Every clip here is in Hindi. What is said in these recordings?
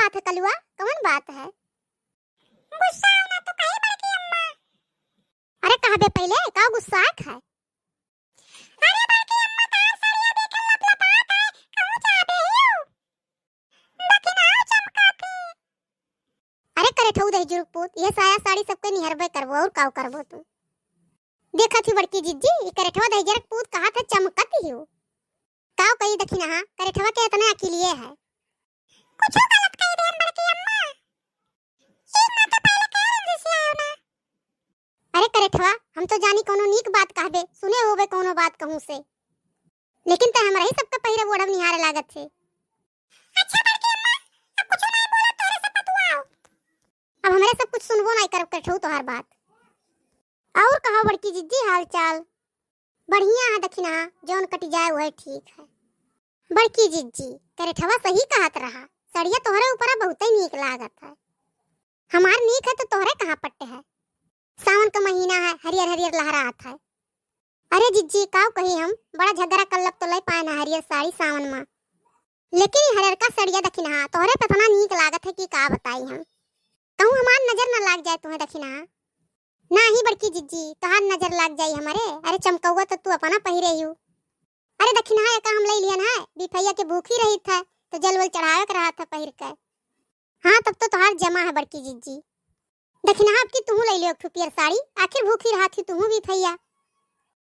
बात है कलुआ? कौन बात है? गुस्सा होना तो कहे बड़की अम्मा। अरे कहबे पहले का गुस्सा है? अरे बड़की अम्मा तार साड़िया देखे लपलपात है, कहूं चाहबे हियो दखिनाओ चमकाती। अरे करे ठऊ दही जुरुकपूत, ये साया साड़ी सबके निहरबे करबो और काव करबो तू। देखा थी बड़की जिज्जी, ये करे ठवा दही जुरुकपूत कहा था चमकती हियो। काव कही दखिना हां, करे ठवा के इतने अकेलिए है। कुछ गलत कह दे बड़की अम्मा। एक ना तो पहले कह रही से आयो ना। अरे करे ठवा, हम तो जानी कोनो नीक बात कहबे, सुने होबे कोनो बात कहूं से, लेकिन त हमरा ही सबके पहिरे ओढ़ब निहारे लागत थे। अच्छा बड़की अम्मा, अब कुछ नहीं बोला तोरे से पतुआओ। अब हमरे सब कुछ सुनबो नहीं करब करे ठऊ तोहार बात। और कहो बड़की जिज्जी हाल चाल? बढ़िया है दखिना, जौन कटी जाए वह ठीक है। बड़की जिज्जी करे ठवा सही कहत रहा, सड़िया तोहरे ऊपर बहुत ही नीक लागत है। हमार नीक है तो तोहरे कहां पट्टे है। सावन का महीना है, हरियर हरियर लहरात है। अरे जिज्जी काव कही हम बड़ा झगड़ा कल्लब तो लई पाए ना हरियर साड़ी सावन में, लेकिन हरियर का सड़िया दखिना तोहरे पे इतना नीक लागत है कि का बताई हम। कहूं हमार नजर न लाग जाए तुम्हें दखिना? ना ही बड़की जिज्जी तोहार नजर लाग जाई हमारे। अरे चमकौआ तो तू अपना पहिरे हियो। अरे दखिना एक हम ले लियन है, बिफैया के भूखी रही था तो जलवल चढ़ावे के रहा था पहिर के। हाँ तब तो तोहार जमा है बड़की जिज्जी। दखिना आपकी तू ले लियो खुपियर साड़ी, आखिर भूखी रहा थी तू बिफैया,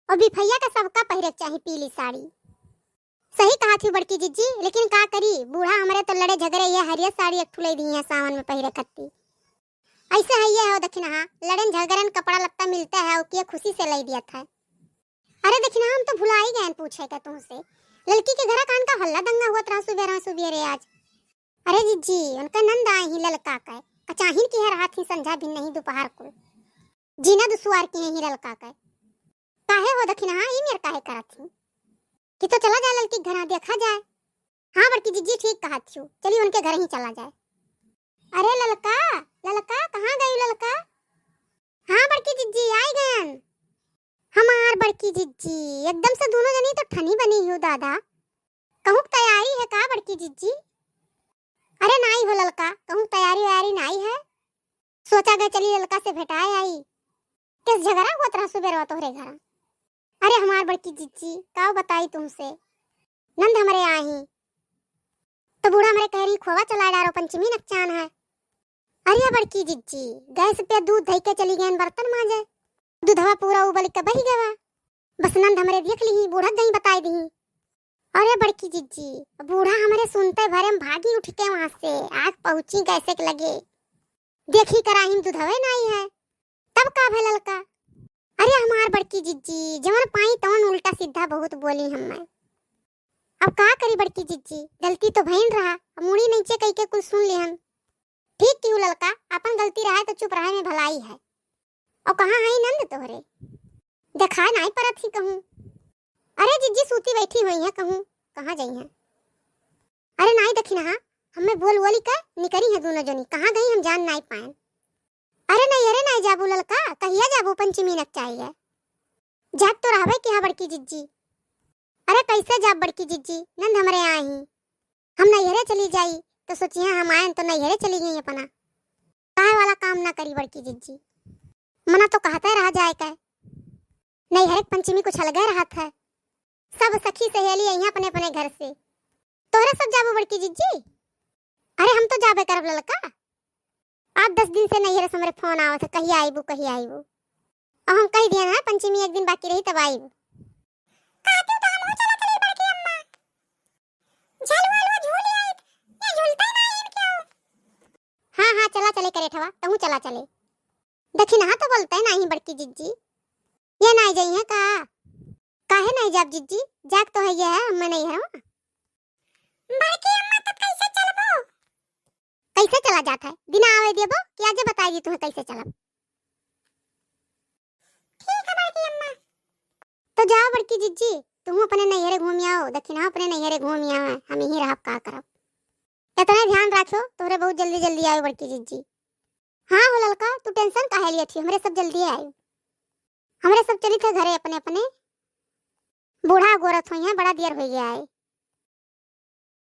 और बिफैया का सबका पहिरे चाहिए पीली साड़ी। सही कहा थी बड़की जिज्जी, लेकिन का करी बूढ़ा हमारे तो लड़े झगड़े ये हरियर साड़ी एक ठुले दी है सावन में पहिरे कत्ती। ऐसे है ये हो दखिना लड़न झगड़न कपड़ा लत्ता मिलता है और खुशी से ले दिया था। अरे दखिना हम तो भुला ही गए पूछे का तुमसे, लड़की के घर कान का हल्ला दंगा हुआ रहा सुबेरे आज। अरे जिज्जी उनका नंद आए ही ललका का कचाहिन की है रात ही संझा भी नहीं दोपहर को जीना दुसवार की है ही ललका का काहे हो दखिना ई मेर काहे करत थी कि तो चला जाए लड़की घर देखा जाए। हाँ बड़की जिज्जी ठीक कहा थी, चलिए उनके घर ही चला जाए। अरे ललका ललका कहाँ गई ललका? हाँ बड़की जिज्जी आई गयन। हमार बड़की जिज्जी एकदम से दोनों जनी तो ठनी बनी हो दादा, कहूँ तैयारी है का बड़की जिज्जी? अरे नहीं हो ललका, कहूँ तैयारी वैयारी नहीं है, सोचा गए चली ललका से भेटाए आई। किस झगड़ा हुआ तरह सुबेरवा तोहरे घर? अरे हमार बड़की जिज्जी का बताई तुमसे, नंद हमारे आई तो बूढ़ा हमारे कह रही खोवा चला डारो पंचमी नकचान है। अरे बड़की जिज्जी गैस पे दूध धई के चली गए बर्तन मांजे, दूधवा पूरा उबल के बही गवा, बस नंद हमरे देख ली बूढ़ा गई बताई दी। अरे बड़की जिज्जी बूढ़ा हमारे सुनते भरे में भागी उठ के वहां से आग पहुंची कैसे के लगे, देखी कराही दूधवे नहीं है, तब का भे ललका? अरे हमार बड़की जिज्जी जवन पाई तवन उल्टा सीधा बहुत बोली हमें, अब का करी बड़की जिज्जी, गलती तो भईन रहा, मुड़ी नीचे कह के कुछ सुन लिहन। ठीक क्यों ललका, अपन गलती रहा तो चुप रहे में भलाई है। और कहाँ है नंद तोहरे? देखा नहीं परत ही कहूँ। अरे जिज्जी सूती बैठी हुई है कहूँ, कहाँ गई है? अरे नहीं दखिना हमें बोल बोली का निकरी है दोनों जनी, कहाँ गई हम जान नहीं पाए। अरे नहीं जाबू ललका, कहिया जाबू पंचमी नक चाहिए, जाग तो रहबे कि हाँ बड़की जिज्जी? अरे कैसे जाब बड़की जिज्जी, नंद हमारे आए ही, हम नैहरे चली जाई तो सोचिए हम आए तो नैहरे चली गई अपना, काहे वाला काम ना करी बड़की जिज्जी, मना तो कहते रह जाए का नैहरे पंचमी कुछ अलग रहा था, सब सखी सहेली आई अपने अपने घर से, तोहरे सब जाबो बड़की जिज्जी? अरे हम तो जाबे करब ललका, आप 10 दिन से नैहरे से हमारे फोन आवत है कहीं आईबू और हम कह दिया ना पंचमी एक दिन बाकी रही तब आईबू। कातू तो हम हो चला चली बड़की अम्मा, झलवालो झूली आई ये झूलता नहीं क्यों? हाँ चला चले करे ठवा तहू चला चले, दखिना तो बोलते है नहीं बड़की जिज्जी, ये नहीं जाई है का? काहे नहीं जाब जिज्जी, जाग तो है ये है मैं नहीं है बड़की अम्मा तो कैसे चलबो? कैसे चला जाता है बिना आवे देबो कि आजे बताएगी तुम्हें कैसे चलब? ठीक है बड़की अम्मा। तो जाओ बड़की जिज्जी, तुम अपने नैहरे घूम आओ, दखिना अपने नैहरे घूम आओ, हम यही रहब का करब। इतना ध्यान रखो तोरे बहुत जल्दी जल्दी आओ बड़की जिज्जी। हाँ हो ललका तू टेंशन काहे लिए थी, हमरे सब जल्दी आए, हमरे सब चली थे घरे अपने अपने, बूढ़ा गोरत हुई है बड़ा देर हो गया है।